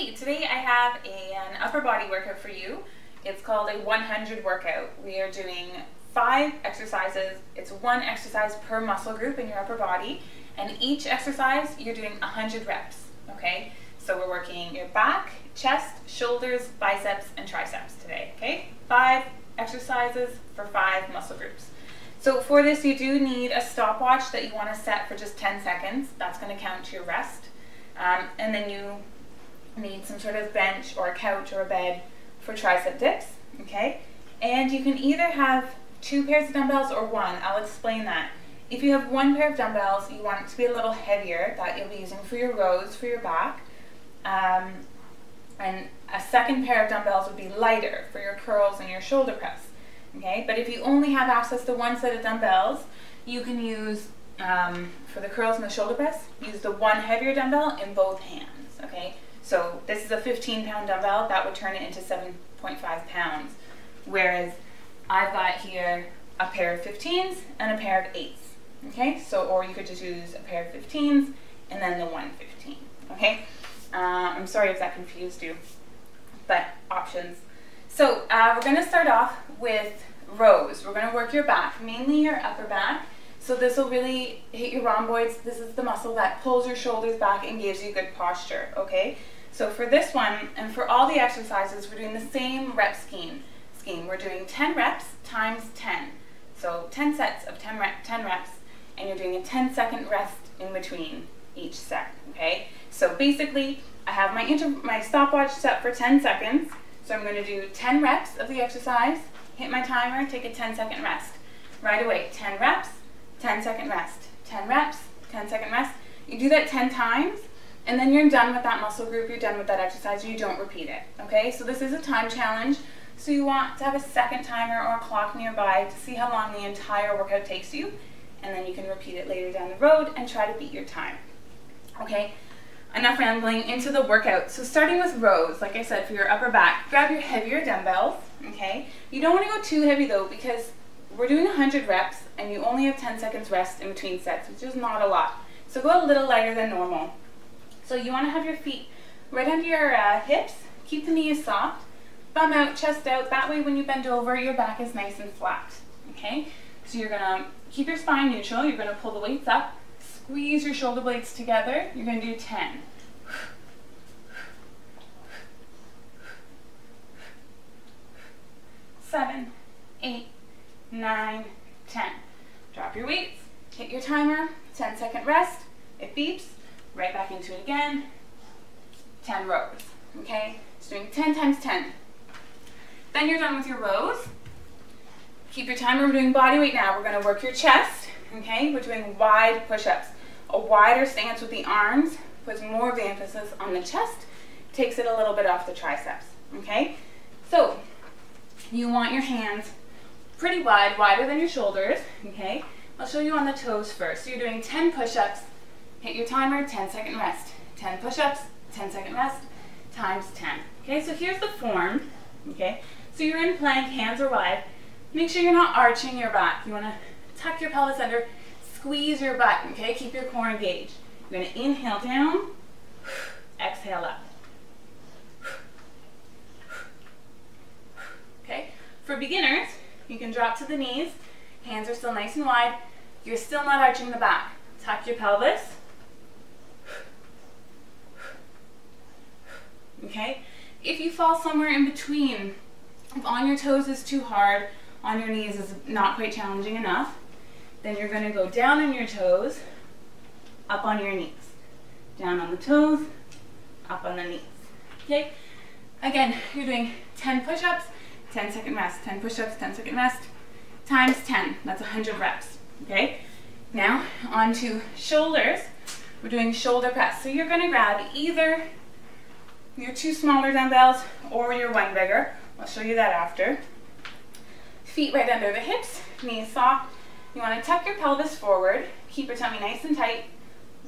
Okay, today I have an upper body workout for you. It's called a 100 workout. We are doing 5 exercises. It's 1 exercise per muscle group in your upper body, and each exercise you're doing 100 reps, okay? So we're working your back, chest, shoulders, biceps, and triceps today, okay? 5 exercises for 5 muscle groups. So for this you do need a stopwatch that you want to set for just 10 seconds. That's going to count to your rest. And then you need some sort of bench or a couch or a bed for tricep dips, okay? And you can either have 2 pairs of dumbbells or 1. I'll explain that. If you have 1 pair of dumbbells, you want it to be a little heavier, that you'll be using for your rows for your back. And a 2nd pair of dumbbells would be lighter for your curls and your shoulder press, okay? But if you only have access to 1 set of dumbbells, you can use, for the curls and the shoulder press, use the 1 heavier dumbbell in both hands, okay? So this is a 15-pound dumbbell, that would turn it into 7.5 pounds. Whereas I've got here a pair of 15s and a pair of 8s, okay? So, or you could just use a pair of 15s and then the 115, okay? I'm sorry if that confused you, but options. So we're going to start off with rows. We're going to work your back, mainly your upper back. So this will really hit your rhomboids. This is the muscle that pulls your shoulders back and gives you good posture, okay? So for this one, and for all the exercises, we're doing the same rep scheme. We're doing 10 reps times 10. So 10 sets of 10 reps, and you're doing a 10-second rest in between each set, okay? So basically, I have my stopwatch set for 10 seconds. So I'm going to do 10 reps of the exercise, hit my timer, take a 10-second rest. Right away, 10 reps, 10-second rest, 10 reps, 10-second rest. You do that 10 times, and then you're done with that muscle group, you're done with that exercise, you don't repeat it, okay? So this is a time challenge, so you want to have a second timer or a clock nearby to see how long the entire workout takes you, and then you can repeat it later down the road and try to beat your time, okay? Enough rambling, into the workout. So starting with rows, like I said, for your upper back, grab your heavier dumbbells, okay? You don't want to go too heavy though, because we're doing 100 reps and you only have 10 seconds rest in between sets, which is not a lot. So go a little lighter than normal. So you want to have your feet right under your hips, keep the knees soft, bum out, chest out. That way when you bend over, your back is nice and flat, okay? So you're going to keep your spine neutral, you're going to pull the weights up, squeeze your shoulder blades together, you're going to do 10. 7, 8, 9, 10. Drop your weights, hit your timer, 10-second rest, it beeps, right back into it again, 10 rows, okay? So doing 10 times 10. Then you're done with your rows. Keep your timer, we're doing body weight now. We're going to work your chest, okay? We're doing wide push-ups. A wider stance with the arms puts more of the emphasis on the chest, takes it a little bit off the triceps, okay? So you want your hands pretty wide, wider than your shoulders, okay? I'll show you on the toes first. So you're doing 10 push-ups, hit your timer, 10-second rest. 10 push-ups, 10-second rest, times 10. Okay, so here's the form, okay? So you're in plank, hands are wide. Make sure you're not arching your back. You want to tuck your pelvis under, squeeze your butt, okay? Keep your core engaged. You're going to inhale down, exhale up. Okay, for beginners, you can drop to the knees, hands are still nice and wide, you're still not arching the back. Tuck your pelvis. Okay, if you fall somewhere in between, if on your toes is too hard, on your knees is not quite challenging enough, then you're going to go down on your toes, up on your knees. Down on the toes, up on the knees. Okay, again, you're doing 10 push-ups, 10-second rest, 10 push-ups, 10-second rest, times 10. That's 100 reps, okay? Now, on to shoulders. We're doing shoulder press. So you're gonna grab either your 2 smaller dumbbells or your 1 bigger. I'll show you that after. Feet right under the hips, knees soft. You wanna tuck your pelvis forward, keep your tummy nice and tight,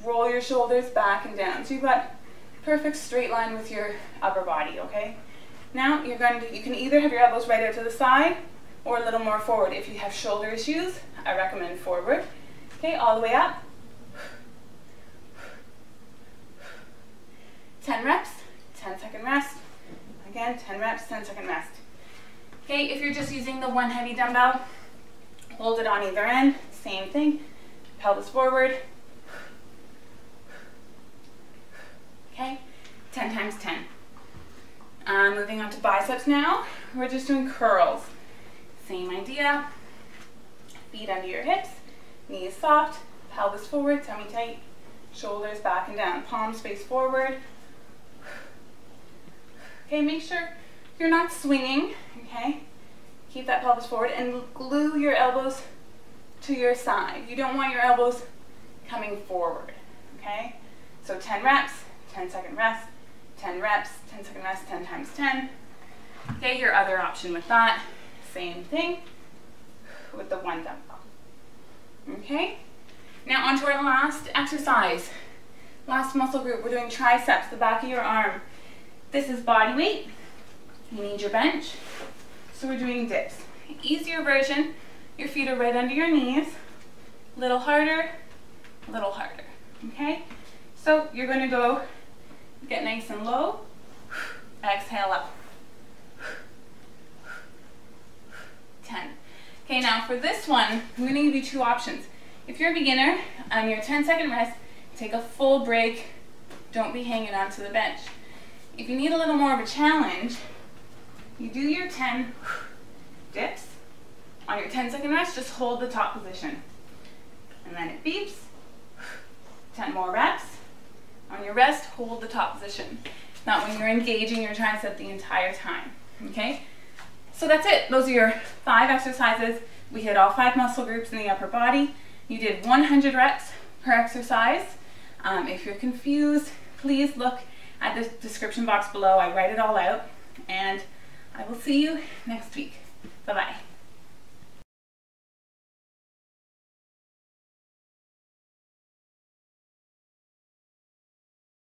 roll your shoulders back and down. So you've got perfect straight line with your upper body, okay? Now you can either have your elbows right out to the side or a little more forward. If you have shoulder issues, I recommend forward. Okay, all the way up. 10 reps, 10-second rest. Again, 10 reps, 10-second rest. Okay, if you're just using the one heavy dumbbell, hold it on either end, same thing, pelvis forward. Okay, 10 times 10. Moving on to biceps now, we're just doing curls. Same idea, feet under your hips, knees soft, pelvis forward, tummy tight, shoulders back and down, palms face forward. Okay, make sure you're not swinging, okay? Keep that pelvis forward and glue your elbows to your side. You don't want your elbows coming forward, okay? So 10 reps, 10-second rest, 10 reps, 10-second rest, 10 times 10. Okay, your other option with that, same thing with the one dumbbell. Okay, now on to our last exercise. Last muscle group, we're doing triceps, the back of your arm. This is body weight. You need your bench. So we're doing dips. Easier version, your feet are right under your knees. Little harder, okay? So you're gonna go get nice and low, exhale up. 10. Okay, now for this one, I'm gonna give you two options. If you're a beginner, on your 10-second rest, take a full break. Don't be hanging onto the bench. If you need a little more of a challenge, you do your 10 dips. On your 10-second rest, just hold the top position. And then it beeps. 10 more reps. On your rest, hold the top position. Not when you're engaging your tricep the entire time, okay? So that's it. Those are your 5 exercises. We hit all 5 muscle groups in the upper body. You did 100 reps per exercise. If you're confused, please look at the description box below. I write it all out. And I will see you next week. Bye-bye.